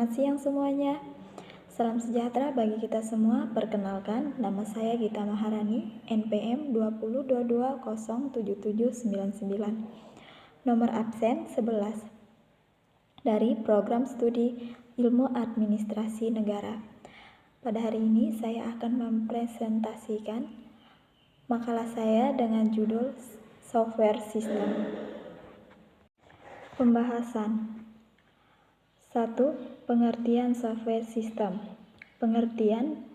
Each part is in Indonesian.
Selamat siang semuanya. Salam sejahtera bagi kita semua. Perkenalkan, nama saya Gita Maharani, NPM 2022077799. Nomor absen 11. Dari Program Studi Ilmu Administrasi Negara. Pada hari ini saya akan mempresentasikan makalah saya dengan judul Software System. Pembahasan 1. Pengertian software system. Pengertian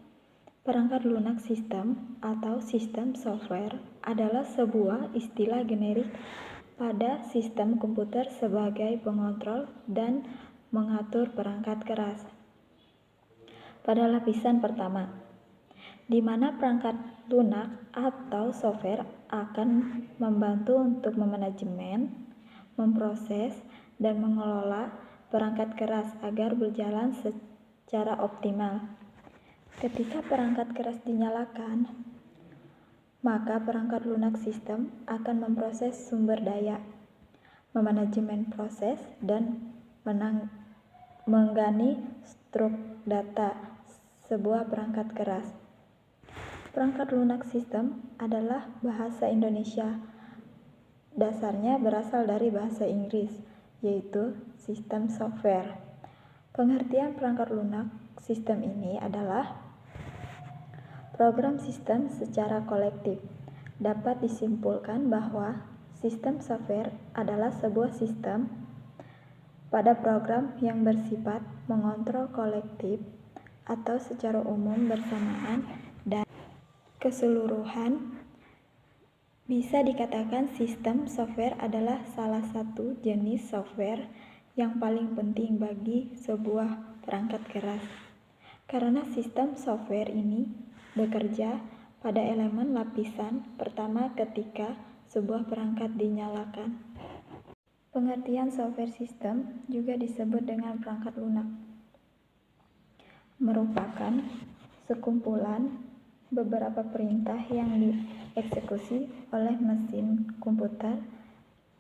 perangkat lunak sistem atau sistem software adalah sebuah istilah generik pada sistem komputer sebagai pengontrol dan mengatur perangkat keras. Pada lapisan pertama, di mana perangkat lunak atau software akan membantu untuk memanajemen, memproses, dan mengelola perangkat keras agar berjalan secara optimal. Ketika perangkat keras dinyalakan, maka perangkat lunak sistem akan memproses sumber daya, memanajemen proses, dan menggani struk data sebuah perangkat keras. Perangkat lunak sistem adalah bahasa Indonesia. Dasarnya berasal dari bahasa Inggris, yaitu sistem software. Pengertian perangkat lunak sistem ini adalah program sistem secara kolektif. Dapat disimpulkan bahwa sistem software adalah sebuah sistem pada program yang bersifat mengontrol kolektif atau secara umum bersamaan dan keseluruhan. Bisa dikatakan sistem software adalah salah satu jenis software yang paling penting bagi sebuah perangkat keras. Karena sistem software ini bekerja pada elemen lapisan pertama ketika sebuah perangkat dinyalakan. Pengertian software system juga disebut dengan perangkat lunak. Merupakan sekumpulan beberapa perintah yang dieksekusi oleh mesin komputer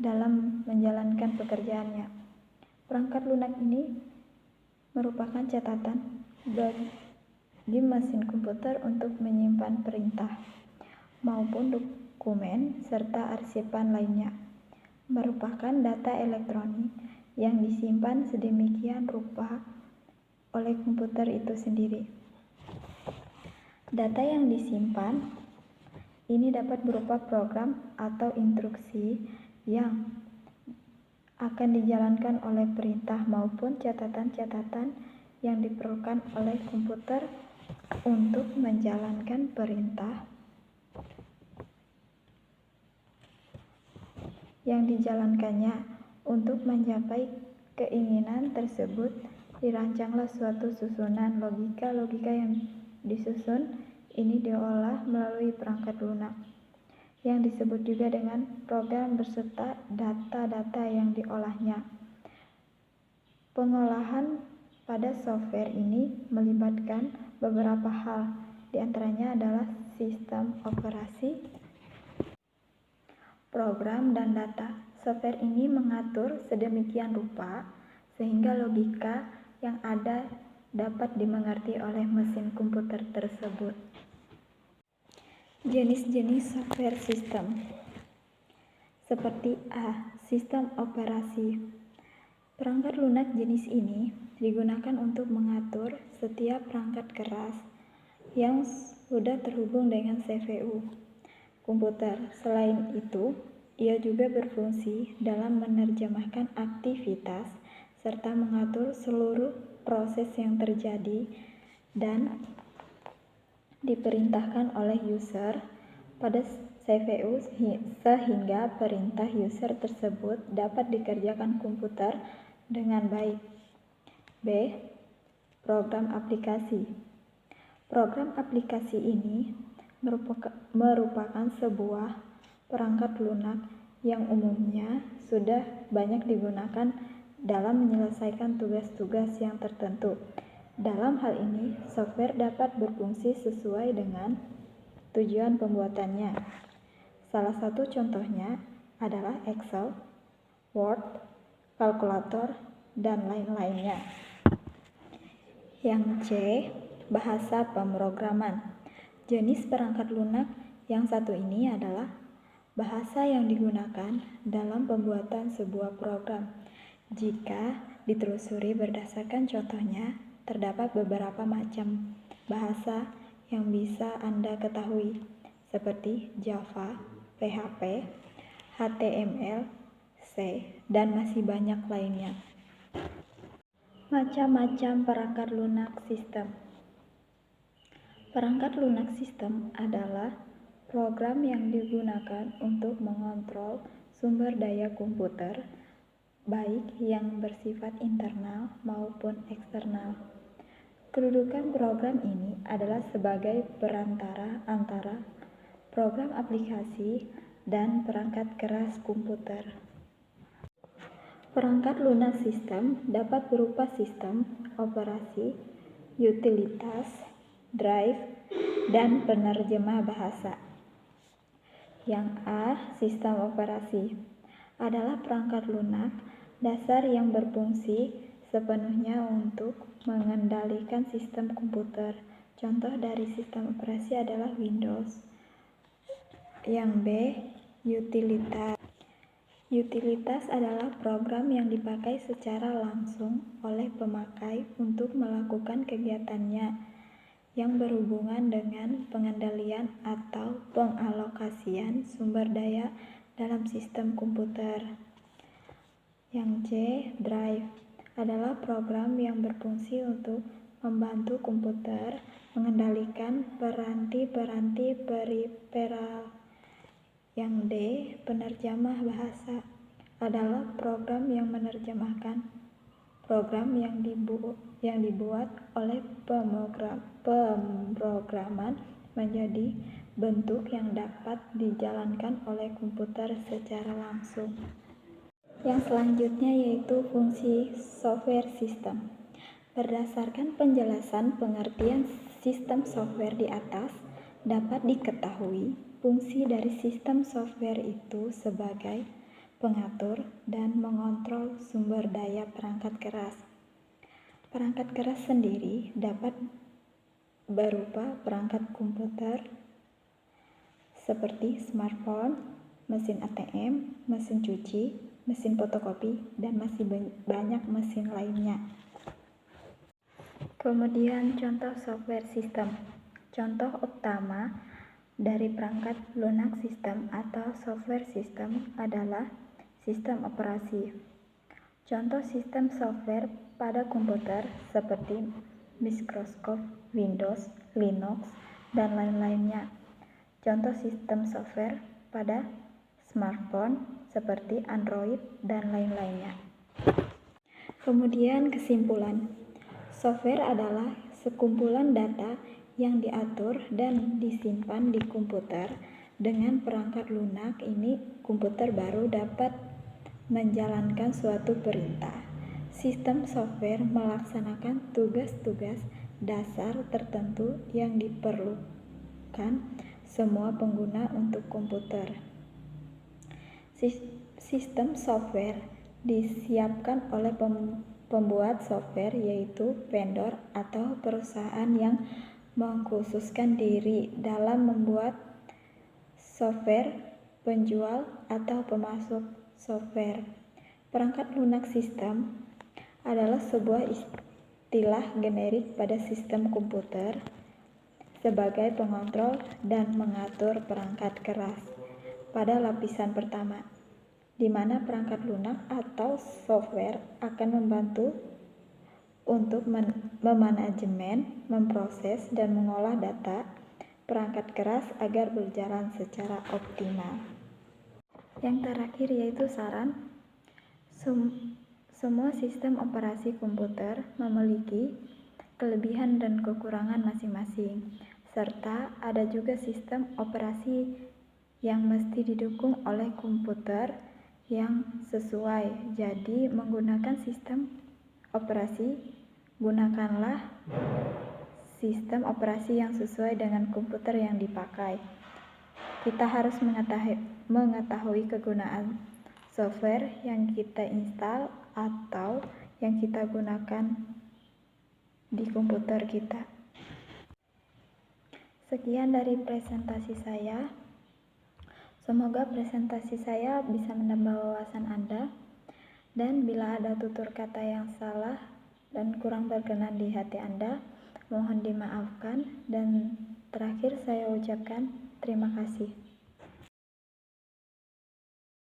dalam menjalankan pekerjaannya. Perangkat lunak ini merupakan catatan bagi mesin komputer untuk menyimpan perintah maupun dokumen serta arsipan lainnya. Merupakan data elektronik yang disimpan sedemikian rupa oleh komputer itu sendiri. Data yang disimpan ini dapat berupa program atau instruksi yang akan dijalankan oleh perintah maupun catatan-catatan yang diperlukan oleh komputer untuk menjalankan perintah yang dijalankannya. Untuk mencapai keinginan tersebut, dirancanglah suatu susunan logika yang disusun ini diolah melalui perangkat lunak yang disebut juga dengan program beserta data-data yang diolahnya. Pengolahan pada software ini melibatkan beberapa hal, diantaranya adalah sistem operasi, program, dan data. Software ini mengatur sedemikian rupa sehingga logika yang ada dapat dimengerti oleh mesin komputer tersebut. Jenis-jenis software system seperti A. Sistem operasi. Perangkat lunak jenis ini digunakan untuk mengatur setiap perangkat keras yang sudah terhubung dengan CPU komputer. Selain itu, ia juga berfungsi dalam menerjemahkan aktivitas serta mengatur seluruh proses yang terjadi dan diperintahkan oleh user pada CPU sehingga perintah user tersebut dapat dikerjakan komputer dengan baik. B. Program aplikasi. Program aplikasi ini merupakan sebuah perangkat lunak yang umumnya sudah banyak digunakan dalam menyelesaikan tugas-tugas yang tertentu. Dalam hal ini, software dapat berfungsi sesuai dengan tujuan pembuatannya. Salah satu contohnya adalah Excel, Word, kalkulator, dan lain-lainnya. Yang C, bahasa pemrograman. Jenis perangkat lunak yang satu ini adalah bahasa yang digunakan dalam pembuatan sebuah program. Jika ditelusuri berdasarkan contohnya, terdapat beberapa macam bahasa yang bisa Anda ketahui, seperti Java, PHP, HTML, C, dan masih banyak lainnya. Macam-macam perangkat lunak sistem. Perangkat lunak sistem adalah program yang digunakan untuk mengontrol sumber daya komputer, baik yang bersifat internal maupun eksternal. Kedudukan program ini adalah sebagai perantara antara program aplikasi dan perangkat keras komputer. Perangkat lunak sistem dapat berupa sistem operasi, utilitas, drive, dan penerjemah bahasa. Yang A, sistem operasi, adalah perangkat lunak dasar yang berfungsi sepenuhnya untuk mengendalikan sistem komputer. Contoh dari sistem operasi adalah Windows. Yang B, utilitas. Utilitas adalah program yang dipakai secara langsung oleh pemakai untuk melakukan kegiatannya yang berhubungan dengan pengendalian atau pengalokasian sumber daya dalam sistem komputer. Yang C, drive, adalah program yang berfungsi untuk membantu komputer mengendalikan peranti-peranti periferal. Yang D, penerjemah bahasa, adalah program yang menerjemahkan program yang dibuat oleh pemrograman menjadi bentuk yang dapat dijalankan oleh komputer secara langsung. Yang selanjutnya yaitu fungsi software system. Berdasarkan penjelasan pengertian sistem software di atas, dapat diketahui fungsi dari sistem software itu sebagai pengatur dan mengontrol sumber daya perangkat keras. Perangkat keras sendiri dapat berupa perangkat komputer seperti smartphone, mesin ATM, mesin cuci, mesin fotokopi, dan masih banyak mesin lainnya. Kemudian contoh software system. Contoh utama dari perangkat lunak sistem atau software system adalah sistem operasi. Contoh sistem software pada komputer seperti Microsoft Windows, Linux, dan lain-lainnya. Contoh sistem software pada smartphone seperti Android dan lain-lainnya. Kemudian kesimpulan. Software adalah sekumpulan data yang diatur dan disimpan di komputer. Dengan perangkat lunak ini, komputer baru dapat menjalankan suatu perintah. Sistem software melaksanakan tugas-tugas dasar tertentu yang diperlukan semua pengguna untuk komputer. Sistem software disiapkan oleh pembuat software, yaitu vendor atau perusahaan yang mengkhususkan diri dalam membuat software, penjual atau pemasok software. Perangkat lunak sistem adalah sebuah istilah generik pada sistem komputer sebagai pengontrol dan mengatur perangkat keras pada lapisan pertama, di mana perangkat lunak atau software akan membantu untuk memanajemen, memproses, dan mengolah data perangkat keras agar berjalan secara optimal. Yang terakhir yaitu saran. Semua sistem operasi komputer memiliki kelebihan dan kekurangan masing-masing, serta ada juga sistem operasi yang mesti didukung oleh komputer yang sesuai. Jadi, menggunakan sistem operasi, gunakanlah sistem operasi yang sesuai dengan komputer yang dipakai. Kita harus mengetahui kegunaan software yang kita install atau yang kita gunakan di komputer kita. Sekian dari presentasi saya. Semoga presentasi saya bisa menambah wawasan Anda, dan bila ada tutur kata yang salah dan kurang berkenan di hati Anda, mohon dimaafkan. Dan terakhir saya ucapkan terima kasih.